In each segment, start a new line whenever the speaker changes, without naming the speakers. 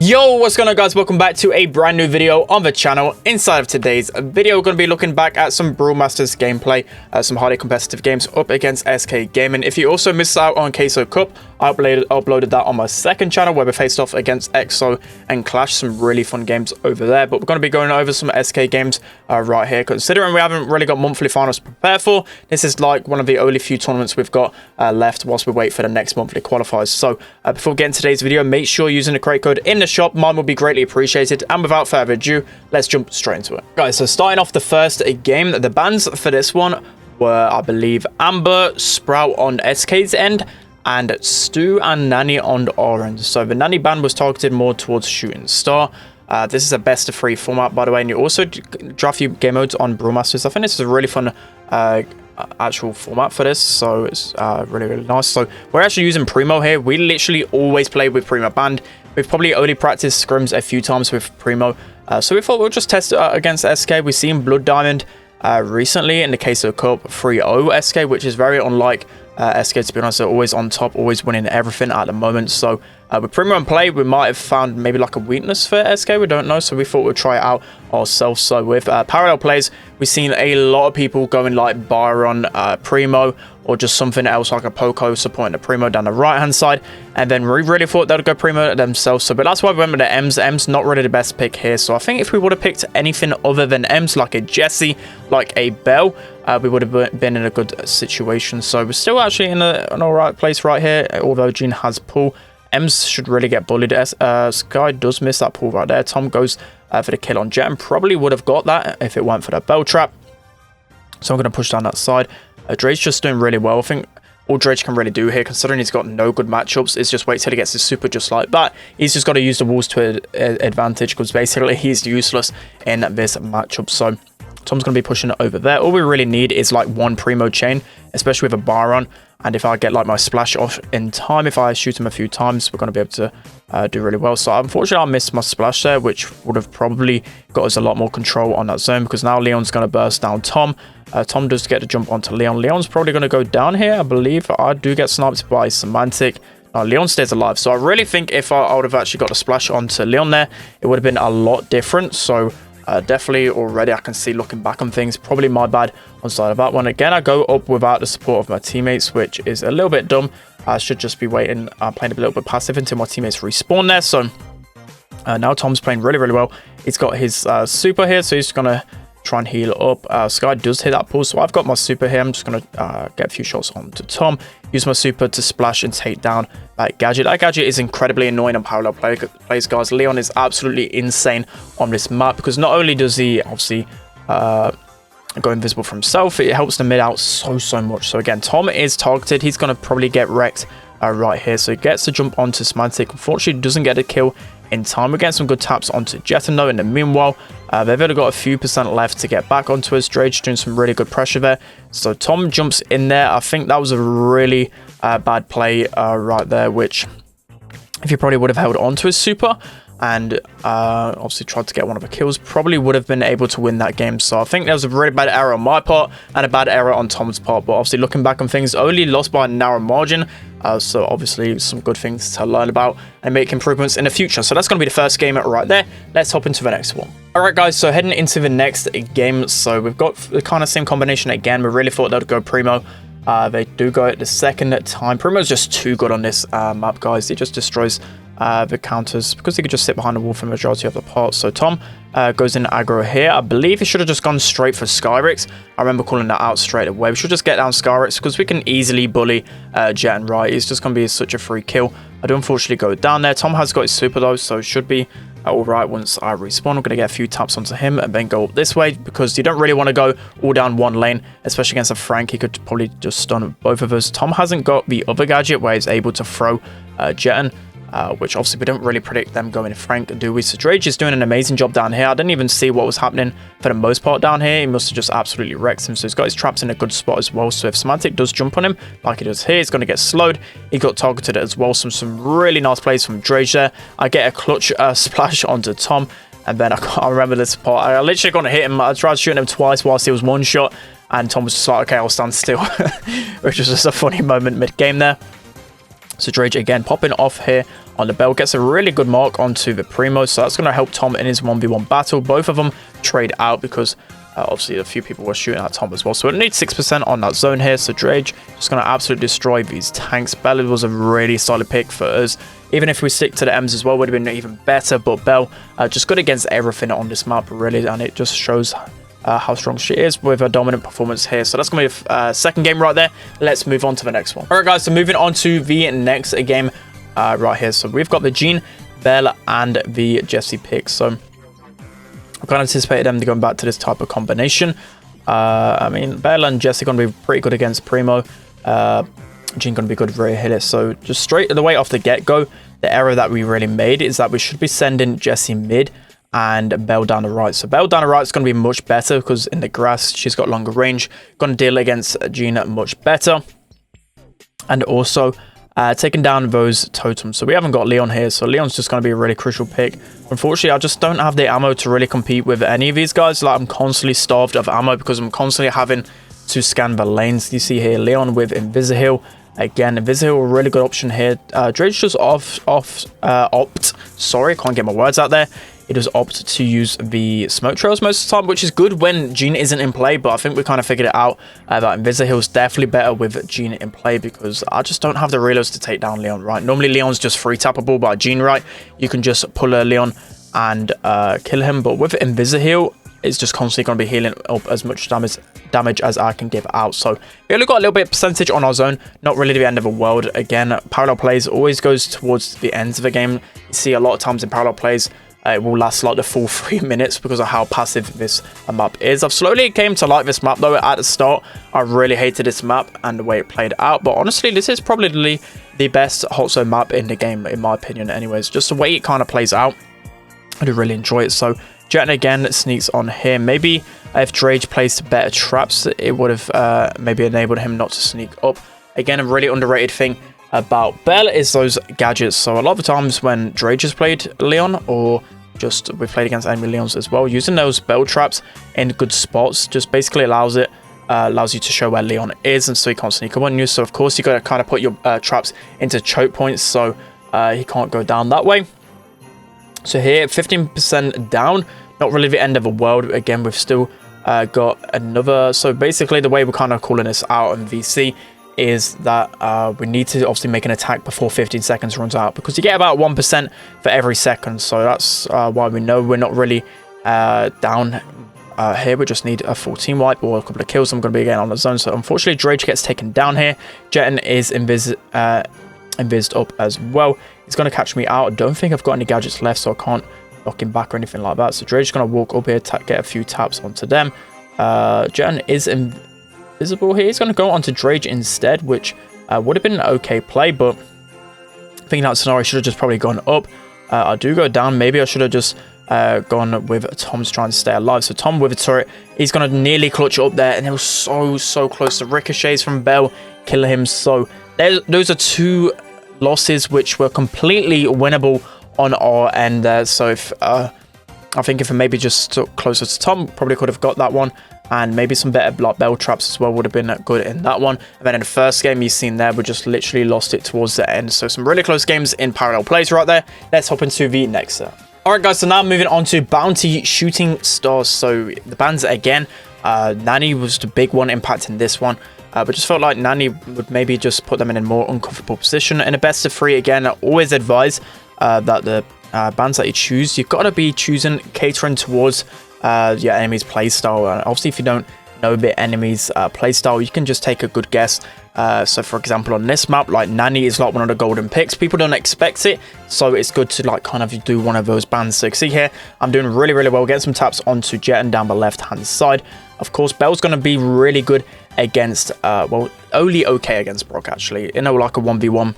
Yo, what's going on, guys? Welcome back to a brand new video on the channel. Inside of today's video, we're going to be looking back at some Brawl Masters gameplay, some highly competitive games up against SK Gaming. If you also missed out on Queso Cup, I uploaded that on my second channel where we faced off against EXO and Clash. Some really fun games over there, but we're going to be going over some SK games right here. Considering we haven't really got monthly finals to prepare for, this is like one of the only few tournaments we've got left whilst we wait for the next monthly qualifiers. So before we get into today's video, make sure you're using the create code in the shop. Mine will be greatly appreciated. And without further ado, let's jump straight into it. Guys, so starting off the first game, the bans for this one were, I believe, Amber, Sprout on SK's end, and Stu and Nanny on Orange. So the Nanny ban was targeted more towards Shooting Star. This is a best of 3 format, by the way, and you also draft your game modes on Brawl Masters. I think this is a really fun actual format for this, so it's really nice. So we're actually using Primo here. We literally always play with Primo banned. We've probably only practiced scrims a few times with Primo, so we thought we'll just test it against SK. We've seen Blood Diamond recently in the Queso Cup 3-0 SK, which is very unlike SK, to be honest. They're always on top, always winning everything at the moment. So with Primo in play, we might have found maybe like a weakness for SK, we don't know, so we thought we'd try it out ourselves. So with parallel plays, we've seen a lot of people going like Byron, Primo, or just something else like a Poco supporting the Primo down the right hand side, and then we really thought they'd go Primo themselves. So but that's why we went with the M's not really the best pick here. So I think if we would have picked anything other than M's, like a Jesse, like a Bell, we would have been in a good situation. So we're still actually in an alright place right here, although Jean has pull. M's should really get bullied. Sky does miss that pull right there. Tom goes for the kill on Jet and probably would have got that if it weren't for the Bell trap. So I'm going to push down that side. Drake's just doing really well. I think all Drake can really do here, considering he's got no good matchups, is just wait till he gets his super just like that. He's just got to use the walls to advantage, because basically he's useless in this matchup. So Tom's going to be pushing it over there. All we really need is like one Primo chain, especially with a Byron. And if I get like my splash off in time, if I shoot him a few times, we're going to be able to do really well. So unfortunately, I missed my splash there, which would have probably got us a lot more control on that zone, because now Leon's going to burst down Tom. Tom does get to jump onto Leon. Leon's probably going to go down here, I believe. I do get sniped by Semantic. Leon stays alive. So I really think if I would have actually got a splash onto Leon there, it would have been a lot different. So definitely already I can see, looking back on things, probably my bad on side of that one. Again, I go up without the support of my teammates, which is a little bit dumb. I should just be waiting, playing a little bit passive until my teammates respawn there. So now Tom's playing really well. He's got his super here, so he's gonna try and heal up. Sky does hit that pull, so I've got my super here. I'm just gonna get a few shots onto Tom, use my super to splash and take down that gadget. That gadget is incredibly annoying on parallel plays, guys. Leon is absolutely insane on this map, because not only does he obviously go invisible for himself, it helps the mid out so much. So again, Tom is targeted. He's gonna probably get wrecked right here, so he gets to jump onto Semantic. Unfortunately, doesn't get a kill in time. We're getting some good taps onto Jeton though. In the meanwhile, they've only got a few % left to get back onto us. Drage doing some really good pressure there. So Tom jumps in there. I think that was a really bad play right there, which if he probably would have held onto his super and obviously tried to get one of the kills, probably would have been able to win that game. So I think there was a really bad error on my part and a bad error on Tom's part, but obviously looking back on things, only lost by a narrow margin. So obviously some good things to learn about and make improvements in the future. So that's going to be the first game right there. Let's hop into the next one. Alright guys, so heading into the next game, so we've got the kind of same combination again. We really thought they'd go Primo. They do go at the second time. Primo's just too good on this map, guys. He just destroys the counters, because he could just sit behind the wall for the majority of the part. So Tom goes in aggro here. I believe he should have just gone straight for Skyrix. I remember calling that out straight away. We should just get down Skyrix, because we can easily bully Jet and Right. It's just going to be such a free kill. I do unfortunately go down there. Tom has got his super though, so should be alright once I respawn. I'm going to get a few taps onto him and then go up this way, because you don't really want to go all down one lane, especially against a Frank. He could probably just stun both of us. Tom hasn't got the other gadget where he's able to throw Jeton, which obviously we don't really predict them going Frank, do we? So Drage is doing an amazing job down here. I didn't even see what was happening for the most part down here. He must have just absolutely wrecked him. So he's got his traps in a good spot as well. So if Semantic does jump on him like he does here, he's going to get slowed. He got targeted as well. Some really nice plays from Drage there. I get a clutch splash onto Tom, and then I can't remember this part. I literally going to hit him. I tried shooting him twice whilst he was one shot, and Tom was just like, okay, I'll stand still, which was just a funny moment mid-game there. So Drage again popping off here on the Bell. Gets a really good mark onto the Primo, so that's going to help Tom in his 1v1 battle. Both of them trade out because obviously a few people were shooting at Tom as well. So it needs 6% on that zone here. So Drage just going to absolutely destroy these tanks. Bell was a really solid pick for us. Even if we stick to the M's as well, would have been even better. But Bell just good against everything on this map, really. And it just shows how strong she is with a dominant performance here. So that's going to be a second game right there. Let's move on to the next one. All right, guys. So moving on to the next game right here. So we've got the Jean, Bell, and the Jessie pick. So I kind of anticipated them going back to this type of combination. I mean, Bell and Jessie going to be pretty good against Primo. Jean going to be good for a hitter. So just straight away off the get-go, the error that we really made is that we should be sending Jessie mid and Bell down the right. So Bell down the right is going to be much better because in the grass, she's got longer range. Going to deal against Jean much better. And also taking down those totems. So we haven't got Leon here, so Leon's just going to be a really crucial pick. Unfortunately, I just don't have the ammo to really compete with any of these guys. Like, I'm constantly starved of ammo because I'm constantly having to scan the lanes. You see here, Leon with Invisiheal. Again, Invisiheal, a really good option here. Drage just sorry, can't get my words out there. It does opt to use the smoke trails most of the time, which is good when Jean isn't in play, but I think we kind of figured it out that Invisiheal is definitely better with Jean in play because I just don't have the reloads to take down Leon, right? Normally, Leon's just free tappable by Jean, right? You can just pull a Leon and kill him, but with Invisiheal, it's just constantly going to be healing up as much damage as I can give out. So we only got a little bit of percentage on our zone, not really the end of the world. Again, parallel plays always goes towards the ends of the game. You see a lot of times in parallel plays, it will last like the full 3 minutes because of how passive this map is. I've slowly came to like this map though. At the start, I really hated this map and the way it played out. But honestly, this is probably the best hot zone map in the game, in my opinion anyways. Just the way it kind of plays out, I do really enjoy it. So Jet again sneaks on here. Maybe if Drage placed better traps, it would have maybe enabled him not to sneak up. Again, a really underrated thing about Bell is those gadgets. So a lot of the times when Drage has played Leon, or just we've played against enemy Leons as well, using those Bell traps in good spots just basically allows you to show where Leon is, and so he can't sneak up on you. So of course you got to kind of put your traps into choke points so he can't go down that way. So here 15% down, not really the end of the world. Again, we've still got another. So basically the way we're kind of calling this out in VC is that we need to obviously make an attack before 15 seconds runs out, because you get about 1% for every second. So that's why we know we're not really down here. We just need a full team wipe or a couple of kills. I'm going to be getting on the zone. So unfortunately, Drage gets taken down here. Jetten is invised up as well. He's going to catch me out. I don't think I've got any gadgets left, so I can't knock him back or anything like that. So Drage's going to walk up here, get a few taps onto them. Jetten is invisible here. He's going to go onto Drage instead, which would have been an okay play, but I think that scenario should have just probably gone up. I do go down. Maybe I should have just gone with Tom's trying to stay alive. So Tom with a turret, he's going to nearly clutch up there, and it was so close. The ricochets from Bell kill him. So those are two losses which were completely winnable on our end there. So if I think if I maybe just stuck closer to Tom, probably could have got that one, and maybe some better like Bell traps as well would have been good in that one. And then in the first game you've seen there, we just literally lost it towards the end. So some really close games in parallel plays right there. Let's hop into the next set. Alright guys, so now moving on to Bounty Shooting Stars. So the bans again, Nanny was the big one impacting this one. But just felt like Nanny would maybe just put them in a more uncomfortable position. In a best of 3, again, I always advise that the bans that you choose, you've got to be choosing catering towards your enemy's playstyle. And obviously, if you don't know the enemy's playstyle, you can just take a good guess. So, for example, on this map, like Nanny is like one of the golden picks. People don't expect it, so it's good to like kind of do one of those bans. So you can see here, I'm doing really well. Getting some taps onto Jetten down the left-hand side. Of course, Bell's going to be really good against, well, only okay against Brock, actually. You know, like a 1v1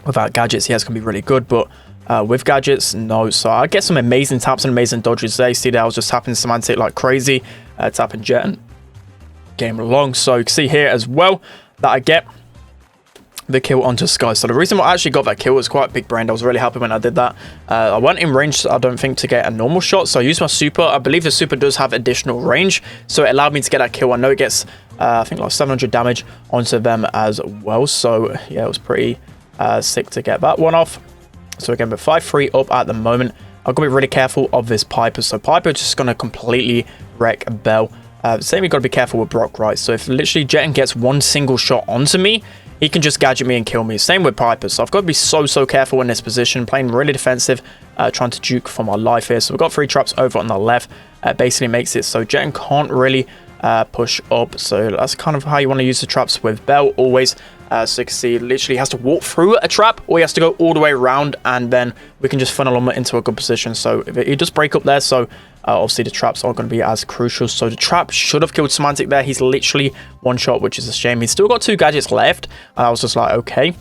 without gadgets, yes, can be really good, but with gadgets, no. So I get some amazing taps and amazing dodges there. You see that I was just tapping Semantic like crazy, tapping Jetten game along. So you can see here as well that I get the kill onto Sky. So the reason why I actually got that kill was quite big brained. I was really happy when I did that. I went in range, I don't think, to get a normal shot, so I used my super. I believe the super does have additional range, so it allowed me to get that kill. I know it gets I think like 700 damage onto them as well, so yeah, it was pretty sick to get that one off. So again, we're 5-3 up at the moment. I've got to be really careful of this Piper. So Piper just going to completely wreck Bell. Same, we've got to be careful with Brock, right? So if literally Jeton gets one single shot onto me, he can just gadget me and kill me. Same with Piper. So I've got to be so careful in this position, playing really defensive, trying to juke for my life here. So we've got 3 traps over on the left. Basically makes it so Jeton can't really push up. So that's kind of how you want to use the traps with Bell always. So you can see literally he has to walk through a trap, or he has to go all the way around, and then we can just funnel him into a good position. So if he does break up there, so obviously the traps aren't going to be as crucial. So the trap should have killed Semantic there. He's literally one shot, which is a shame. He's still got 2 gadgets left, and I was just like, okay,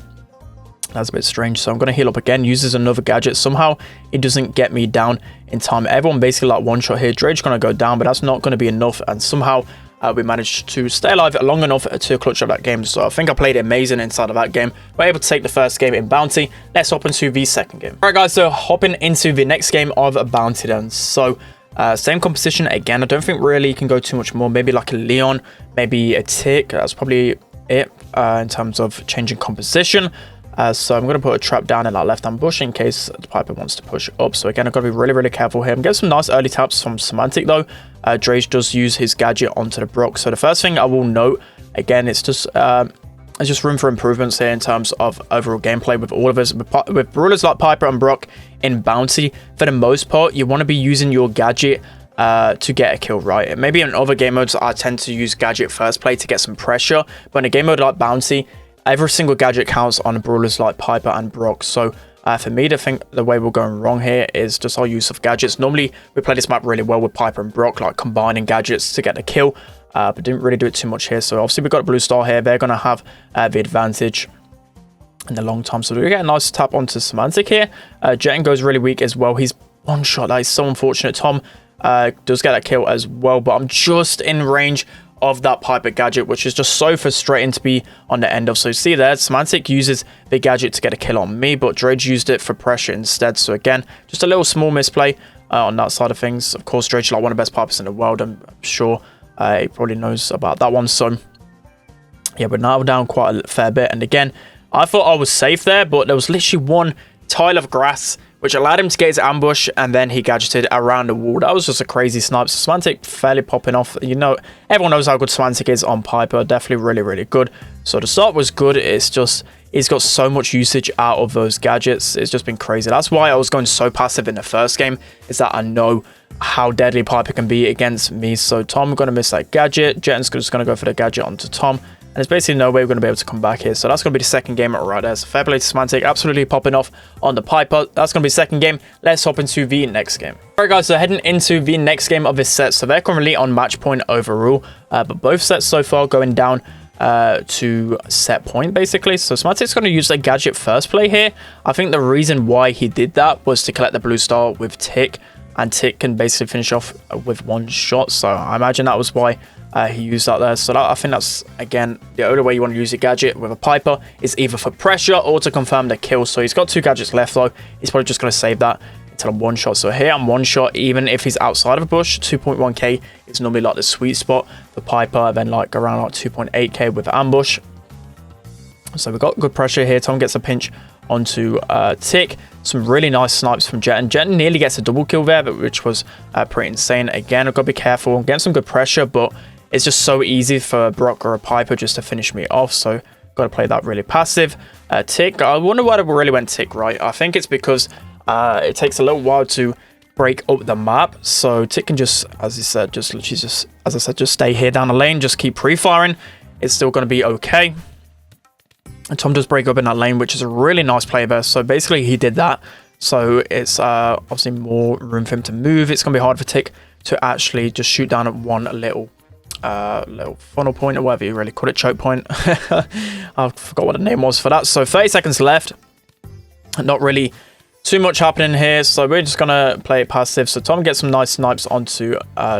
that's a bit strange. So I'm going to heal up again, uses another gadget. Somehow it doesn't get me down in time. Everyone basically like one shot here. Drake's going to go down, but that's not going to be enough, and somehow we managed to stay alive long enough to clutch up that game. So I think I played amazing inside of that game. We're able to take the first game in Bounty. Let's hop into the second game. All right, guys, so hopping into the next game of Bounty then. So same composition again. I don't think really you can go too much more. Maybe like a Leon, maybe a Tick. That's probably it in terms of changing composition. So I'm going to put a trap down in that left-hand bush in case the Piper wants to push up. So again, I've got to be really careful here. I'm getting some nice early taps from Semantic though. Drage does use his gadget onto the Brock. So the first thing I will note, again, it's just room for improvements here in terms of overall gameplay with all of us. With brawlers like Piper and Brock in Bounty, for the most part, you want to be using your gadget to get a kill, right? Maybe in other game modes, I tend to use gadget first play to get some pressure. But in a game mode like Bounty, every single gadget counts on brawlers like Piper and Brock. So for me to think the way we're going wrong here is just our use of gadgets. Normally, we play this map really well with Piper and Brock, like combining gadgets to get the kill, but didn't really do it too much here. So obviously, we've got a blue star here. They're going to have the advantage in the long time. So we get a nice tap onto Semantic here. Jeton goes really weak as well. He's one shot. That is so unfortunate. Tom does get that kill as well, but I'm just in range of that Piper gadget, which is just so frustrating to be on the end of. So you see there, Semantic uses the gadget to get a kill on me, but Drage used it for pressure instead. So again, just a little small misplay on that side of things. Of course, Drage is like one of the best Pipers in the world. I'm sure he probably knows about that one. So yeah, we're now down quite a fair bit. And again, I thought I was safe there, but there was literally one tile of grass which allowed him to get his ambush, and then he gadgeted around the wall. That was just a crazy snipe. So Semantic fairly popping off. You know, everyone knows how good Semantic is on Piper. Definitely really good. So the start was good. It's just he's got so much usage out of those gadgets. It's just been crazy. That's why I was going so passive in the first game, is that I know how deadly Piper can be against me. So Tom going to miss that gadget. Jeton's just going to go for the gadget onto Tom. And there's basically no way we're going to be able to come back here. So that's going to be the second game right there. So fair play to Semantic, absolutely popping off on the Piper. That's going to be the second game. Let's hop into the next game. All right, guys, so heading into the next game of this set. So they're currently on match point overall. But both sets so far going down to set point, basically. So Semantic's going to use the gadget first play here. I think the reason why he did that was to collect the blue star with Tick. And Tick can basically finish off with one shot. So I imagine that was why he used that there. So I think that's, again, the only way you want to use your gadget with a Piper is either for pressure or to confirm the kill. So he's got 2 gadgets left, though. He's probably just going to save that until I'm one shot. So here I'm one shot, even if he's outside of a bush. 2.1k is normally like the sweet spot for Piper. Then like around like 2.8k with ambush. So we've got good pressure here. Tom gets a pinch onto Tick. Some really nice snipes from Jeton. Jeton nearly gets a double kill there, which was pretty insane. Again, I've got to be careful. I'm getting some good pressure, but it's just so easy for Brock or a Piper just to finish me off. So got to play that really passive. Tick, I wonder why I really went Tick, right? I think it's because it takes a little while to break up the map. So Tick can just, as I said, just stay here down the lane, just keep pre-firing. It's still going to be okay. And Tom does break up in that lane, which is a really nice play there. So basically he did that. So it's obviously more room for him to move. It's going to be hard for Tick to actually just shoot down at one little funnel point, or whatever you really call it, choke point. I forgot what the name was for that. So 30 seconds left. Not really too much happening here. So we're just going to play it passive. So Tom gets some nice snipes onto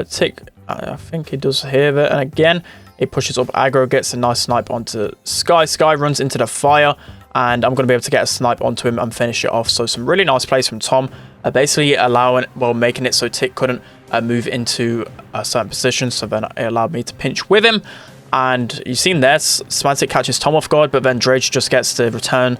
Tick. I think he does hear it. And again, he pushes up aggro, gets a nice snipe onto Sky. Sky runs into the fire, and I'm going to be able to get a snipe onto him and finish it off. So some really nice plays from Tom, basically making it so Tick couldn't move into a certain position. So then it allowed me to pinch with him. And you've seen there, Semantic catches Tom off guard, but then Drage just gets to return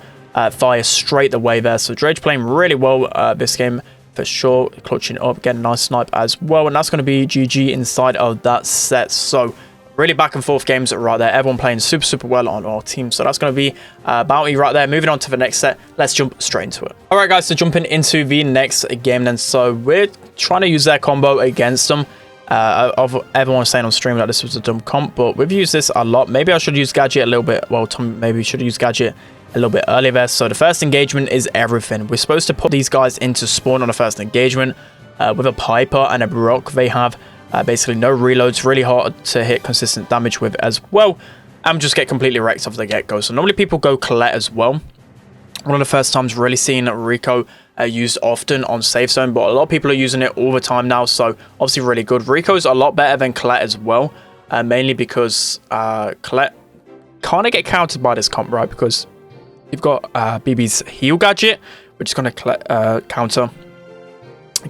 fire straight the way there. So Drage playing really well this game for sure, clutching up, getting a nice snipe as well. And that's going to be GG inside of that set. So really back and forth games right there. Everyone playing super well on our team. So that's going to be Bounty right there. Moving on to the next set. Let's jump straight into it. All right, guys. So jumping into the next game then. So we're trying to use their combo against them. Everyone was saying on stream that this was a dumb comp, but we've used this a lot. Maybe I should use Gadget a little bit. Well, Tom maybe should use Gadget a little bit earlier there. So the first engagement is everything. We're supposed to put these guys into spawn on the first engagement with a Piper and a Brock. They have basically no reloads, really hard to hit consistent damage with as well, and just get completely wrecked off the get-go. So normally people go Colette as well. One of the first times really seeing Rico used often on safe zone, but a lot of people are using it all the time now, so obviously really good. Rico's a lot better than Colette as well, mainly because Colette kind of get countered by this comp, right? Because you've got BB's heal gadget, which is going to counter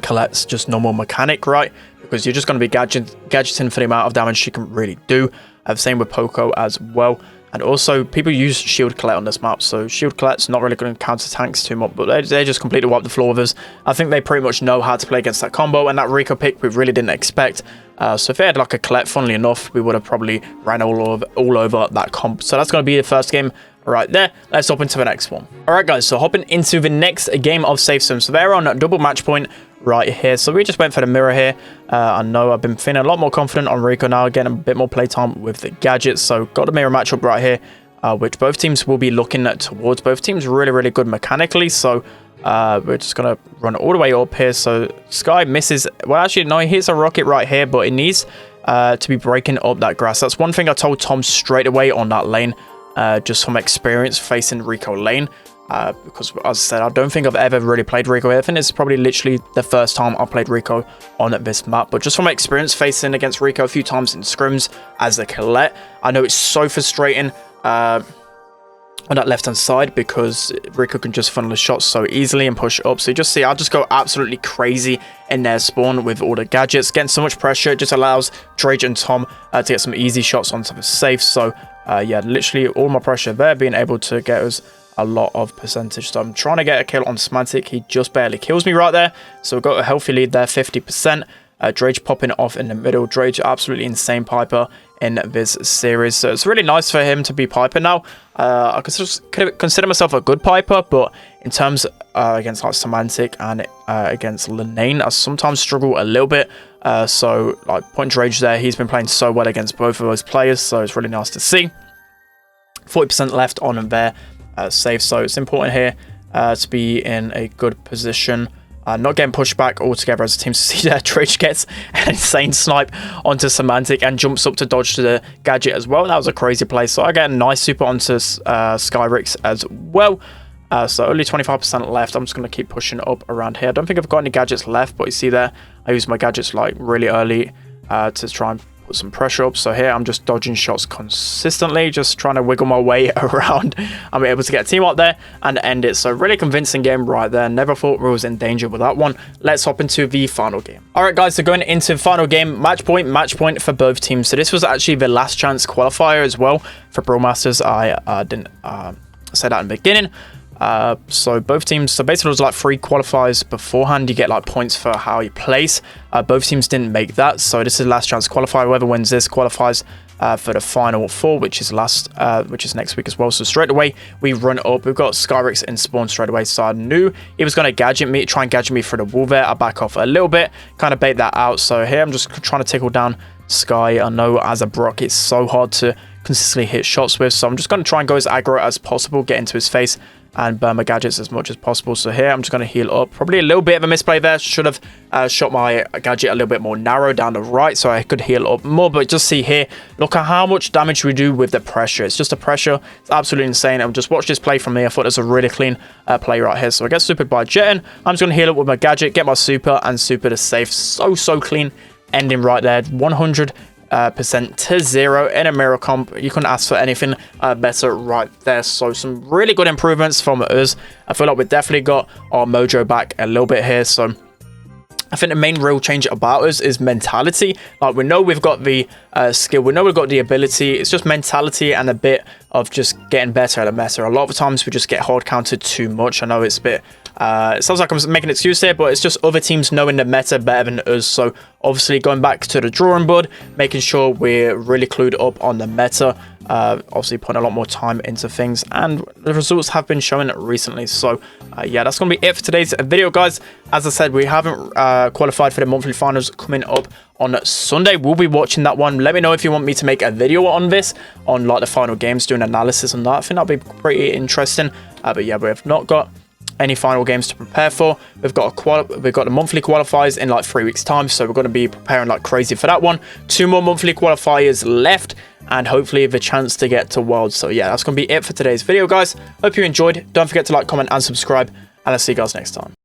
Colette's just normal mechanic, right? Because you're just going to be gadgeting for the amount of damage she can really do. Same with Poco as well. And also, people use Shield Colette on this map, so Shield Colette's not really going to counter tanks too much, but they just completely wipe the floor with us. I think they pretty much know how to play against that combo, and that Rico pick we really didn't expect. So if they had like a Colette, funnily enough, we would have probably ran all over that comp. So that's going to be the first game right there. Let's hop into the next one. All right, guys, so hopping into the next game of Safe Sim. So they're on double match point right here. So we just went for the mirror here. I know I've been feeling a lot more confident on Rico now, getting a bit more playtime with the gadgets. So got a mirror matchup right here, which both teams will be looking towards. Both teams really good mechanically. So we're just going to run all the way up here. So Sky misses. Well, actually, no, he hits a rocket right here, but it needs to be breaking up that grass. That's one thing I told Tom straight away on that lane, just from experience facing Rico lane. Because as I said, I don't think I've ever really played Rico. I think it's probably literally the first time I played Rico on this map. But just from my experience facing against Rico a few times in scrims as a Colette, I know it's so frustrating on that left hand side, because Rico can just funnel the shots so easily and push up. So you just see, I'll just go absolutely crazy in their spawn with all the gadgets, getting so much pressure. It just allows Drage and Tom to get some easy shots onto the safe. So yeah, literally all my pressure there, being able to get us a lot of percentage. So I'm trying to get a kill on Semantic. He just barely kills me right there. So we've got a healthy lead there, 50%. Drage popping off in the middle. Drage, absolutely insane Piper in this series. So it's really nice for him to be Piper now. I could consider myself a good Piper, but in terms against like Semantic and against Linane, I sometimes struggle a little bit. So like point Drage there, he's been playing so well against both of those players. So it's really nice to see. 40% left on him there. Safe, so it's important here to be in a good position, not getting pushed back altogether as a team. See there, Drage gets an insane snipe onto Semantic and jumps up to dodge to the gadget as well. That was a crazy play. So I get a nice super onto Skyrix as well. So only 25% left. I'm just going to keep pushing up around here. I don't think I've got any gadgets left, but you see there, I use my gadgets like really early to try and put some pressure up. So here I'm just dodging shots consistently, just trying to wiggle my way around. I'm able to get a team up there and end it. So really convincing game right there. Never thought we was in danger with that one. Let's hop into the final game. All right, guys, so going into the final game, match point for both teams. So this was actually the last chance qualifier as well for Brawl Masters. I didn't say that in the beginning. So both teams, so basically it was like 3 qualifiers beforehand. You get like points for how you place. Both teams didn't make that, so this is the last chance qualifier. Whoever wins this qualifies for the final 4, which is next week as well. So straight away we run up. We've got Skyrix in spawn straight away, so I knew he was going to try and gadget me for the wall there. I back off a little bit, kind of bait that out. So here I'm just trying to tickle down Sky. I know as a Brock it's so hard to consistently hit shots with, so I'm just going to try and go as aggro as possible, get into his face and burn my gadgets as much as possible. So here I'm just going to heal up. Probably a little bit of a misplay there. Should have shot my gadget a little bit more narrow down the right so I could heal up more. But just see here, look at how much damage we do with the pressure. It's just a pressure. It's absolutely insane. I'll just watch this play from here. I thought it was a really clean play right here. So I get supered by jetting. I'm just going to heal up with my gadget, get my super, and super to safe. So clean ending right there. 100% to 0 in a mirror comp. You couldn't ask for anything better right there. So some really good improvements from us. I feel like we definitely got our mojo back a little bit here. So I think the main real change about us is mentality. Like, we know we've got the skill, we know we've got the ability. It's just mentality and a bit of just getting better at the meta. A lot of the times we just get hard counted too much. I know it's a bit, it sounds like I'm making an excuse here, but it's just other teams knowing the meta better than us. So obviously going back to the drawing board, making sure we're really clued up on the meta. Obviously putting a lot more time into things, and the results have been showing recently. So yeah, that's gonna be it for today's video, guys. As I said, we haven't qualified for the monthly finals coming up on Sunday. We'll be watching that one. Let me know if you want me to make a video on this, on like the final games, doing analysis on that. I think that'll be pretty interesting. But yeah, we have not got any final games to prepare for. We've got the monthly qualifiers in like 3 weeks time, so we're going to be preparing like crazy for that one. 2 more monthly qualifiers left, and hopefully the chance to get to Worlds. So yeah, that's going to be it for today's video, guys. Hope you enjoyed. Don't forget to like, comment, and subscribe, and I'll see you guys next time.